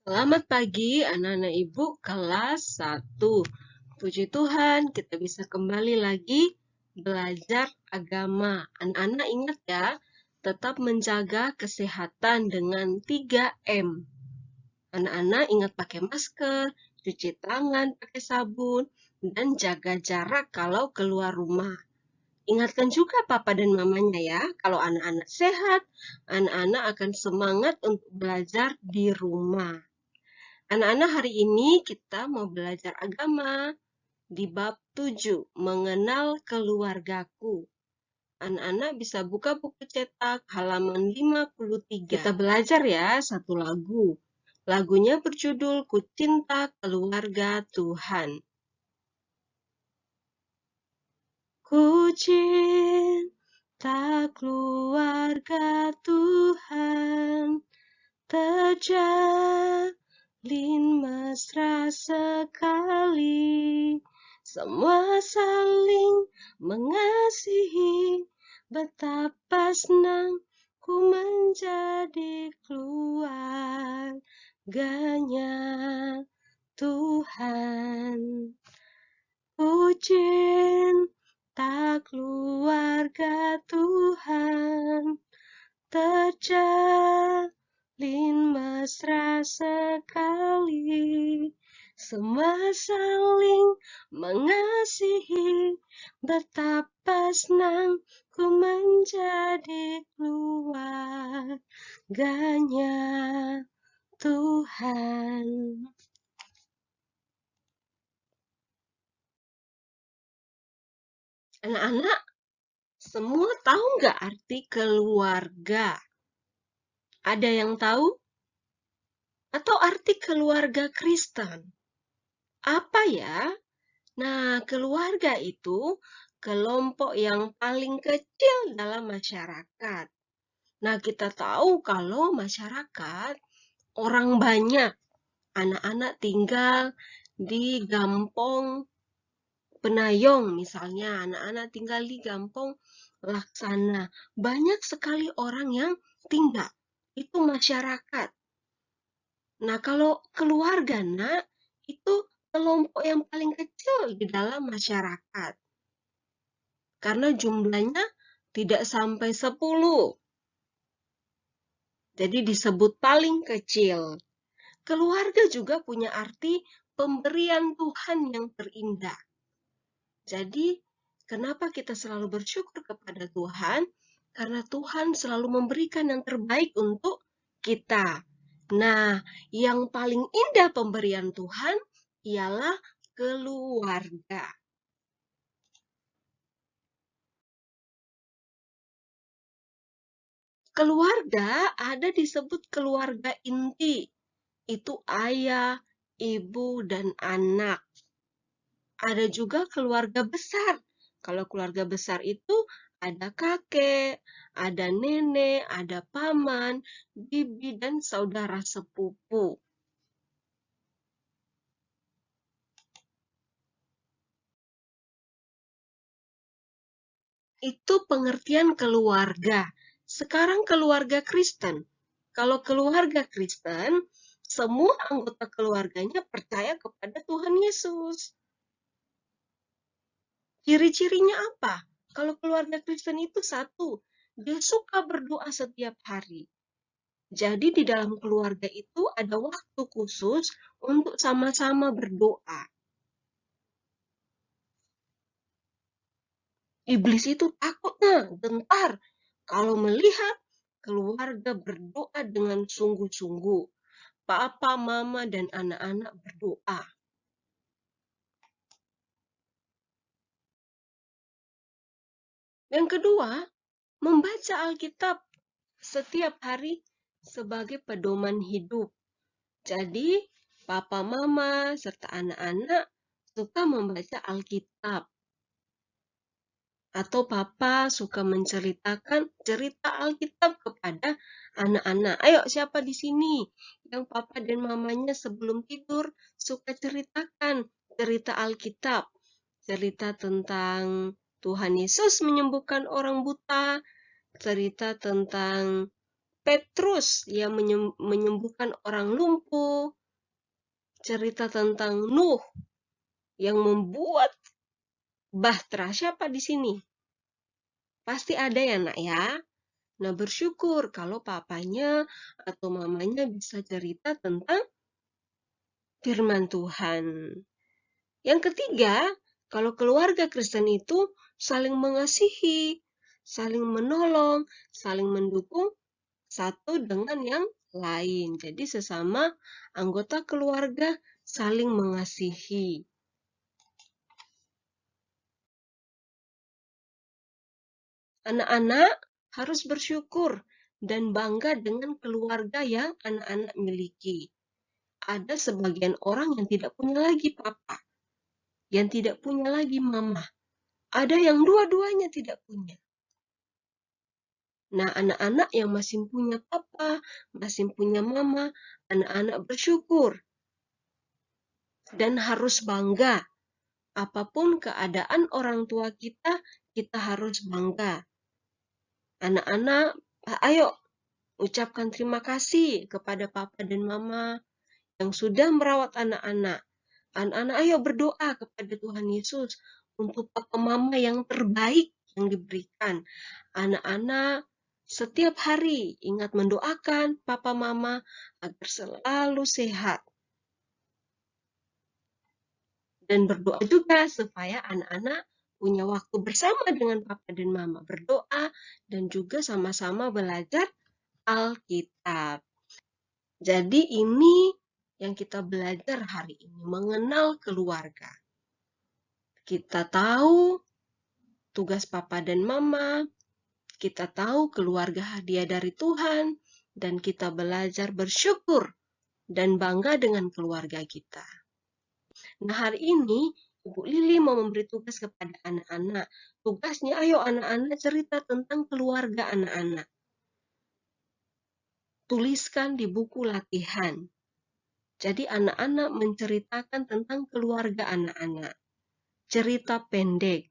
Selamat pagi anak-anak ibu kelas 1. Puji Tuhan kita bisa kembali lagi belajar agama. Anak-anak ingat ya, tetap menjaga kesehatan dengan 3M. Anak-anak ingat pakai masker, cuci tangan pakai sabun, dan jaga jarak kalau keluar rumah. Ingatkan juga papa dan mamanya ya, kalau anak-anak sehat, anak-anak akan semangat untuk belajar di rumah. Anak-anak, hari ini kita mau belajar agama di bab 7, mengenal keluargaku. Anak-anak bisa buka buku cetak halaman 53. Kita belajar ya satu lagu. Lagunya berjudul Ku Cinta Keluarga Tuhan. Ku cinta keluarga Tuhan, terjalin mesra sekali, semua saling mengasihi, betapa senang ku menjadi keluarganya Tuhan. Ku cinta keluarga Tuhan, terjalin mesra sekali, semua saling mengasihi, betapa senang ku menjadi keluarganya Tuhan. Anak-anak, semua tahu nggak arti keluarga? Ada yang tahu? Atau arti keluarga Kristen? Apa ya? Nah, keluarga itu kelompok yang paling kecil dalam masyarakat. Nah, kita tahu kalau masyarakat orang banyak, anak-anak tinggal di Gampong Penayong misalnya, anak-anak tinggal di Gampong Laksana. Banyak sekali orang yang tinggal. Itu masyarakat. Nah, kalau keluarga, Nak, itu kelompok yang paling kecil di dalam masyarakat. Karena jumlahnya tidak sampai 10. Jadi disebut paling kecil. Keluarga juga punya arti pemberian Tuhan yang terindah. Jadi, kenapa kita selalu bersyukur kepada Tuhan? Karena Tuhan selalu memberikan yang terbaik untuk kita. Nah, yang paling indah pemberian Tuhan ialah keluarga. Keluarga ada disebut keluarga inti. Itu ayah, ibu, dan anak. Ada juga keluarga besar. Kalau keluarga besar itu ada kakek, ada nenek, ada paman, bibi, dan saudara sepupu. Itu pengertian keluarga. Sekarang keluarga Kristen. Kalau keluarga Kristen, semua anggota keluarganya percaya kepada Tuhan Yesus. Ciri-cirinya apa? Kalau keluarga Kristen itu satu, dia suka berdoa setiap hari. Jadi di dalam keluarga itu ada waktu khusus untuk sama-sama berdoa. Iblis itu takutnya gentar kalau melihat keluarga berdoa dengan sungguh-sungguh. Papa, mama, dan anak-anak berdoa. Yang kedua, membaca Alkitab setiap hari sebagai pedoman hidup. Jadi, papa, mama, serta anak-anak suka membaca Alkitab. Atau papa suka menceritakan cerita Alkitab kepada anak-anak. Ayo, siapa di sini yang papa dan mamanya sebelum tidur suka ceritakan cerita Alkitab? Cerita tentang Tuhan Yesus menyembuhkan orang buta, cerita tentang Petrus yang menyembuhkan orang lumpuh, cerita tentang Nuh yang membuat bahtera. Siapa di sini? Pasti ada ya, Nak ya. Nah, bersyukur kalau papanya atau mamanya bisa cerita tentang firman Tuhan. Yang ketiga, kalau keluarga Kristen itu saling mengasihi, saling menolong, saling mendukung satu dengan yang lain. Jadi sesama anggota keluarga saling mengasihi. Anak-anak harus bersyukur dan bangga dengan keluarga yang anak-anak miliki. Ada sebagian orang yang tidak punya lagi papa, yang tidak punya lagi mama. Ada yang dua-duanya tidak punya. Nah, anak-anak yang masih punya papa, masih punya mama, anak-anak bersyukur dan harus bangga. Apapun keadaan orang tua kita, kita harus bangga. Anak-anak, ayo ucapkan terima kasih kepada papa dan mama yang sudah merawat anak-anak. Anak-anak, ayo berdoa kepada Tuhan Yesus untuk papa mama yang terbaik yang diberikan. Anak-anak, setiap hari ingat mendoakan papa mama agar selalu sehat. Dan berdoa juga supaya anak-anak punya waktu bersama dengan papa dan mama. Berdoa dan juga sama-sama belajar Alkitab. Jadi ini yang kita belajar hari ini, mengenal keluarga. Kita tahu tugas papa dan mama, kita tahu keluarga hadiah dari Tuhan, dan kita belajar bersyukur dan bangga dengan keluarga kita. Nah, hari ini Ibu Lili mau memberi tugas kepada anak-anak. Tugasnya, ayo anak-anak cerita tentang keluarga anak-anak. Tuliskan di buku latihan. Jadi anak-anak menceritakan tentang keluarga anak-anak. Cerita pendek.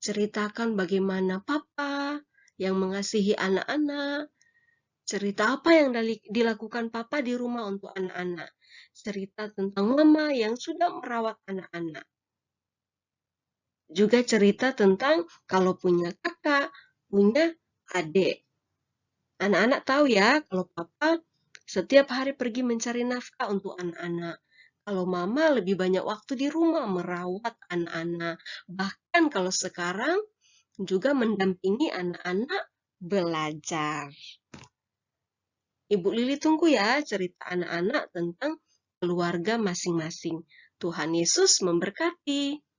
Ceritakan bagaimana papa yang mengasihi anak-anak. Cerita apa yang dilakukan papa di rumah untuk anak-anak. Cerita tentang mama yang sudah merawat anak-anak. Juga cerita tentang kalau punya kakak, punya adik. Anak-anak tahu ya, kalau papa setiap hari pergi mencari nafkah untuk anak-anak. Kalau mama lebih banyak waktu di rumah merawat anak-anak. Bahkan kalau sekarang juga mendampingi anak-anak belajar. Ibu Lili tunggu ya cerita anak-anak tentang keluarga masing-masing. Tuhan Yesus memberkati.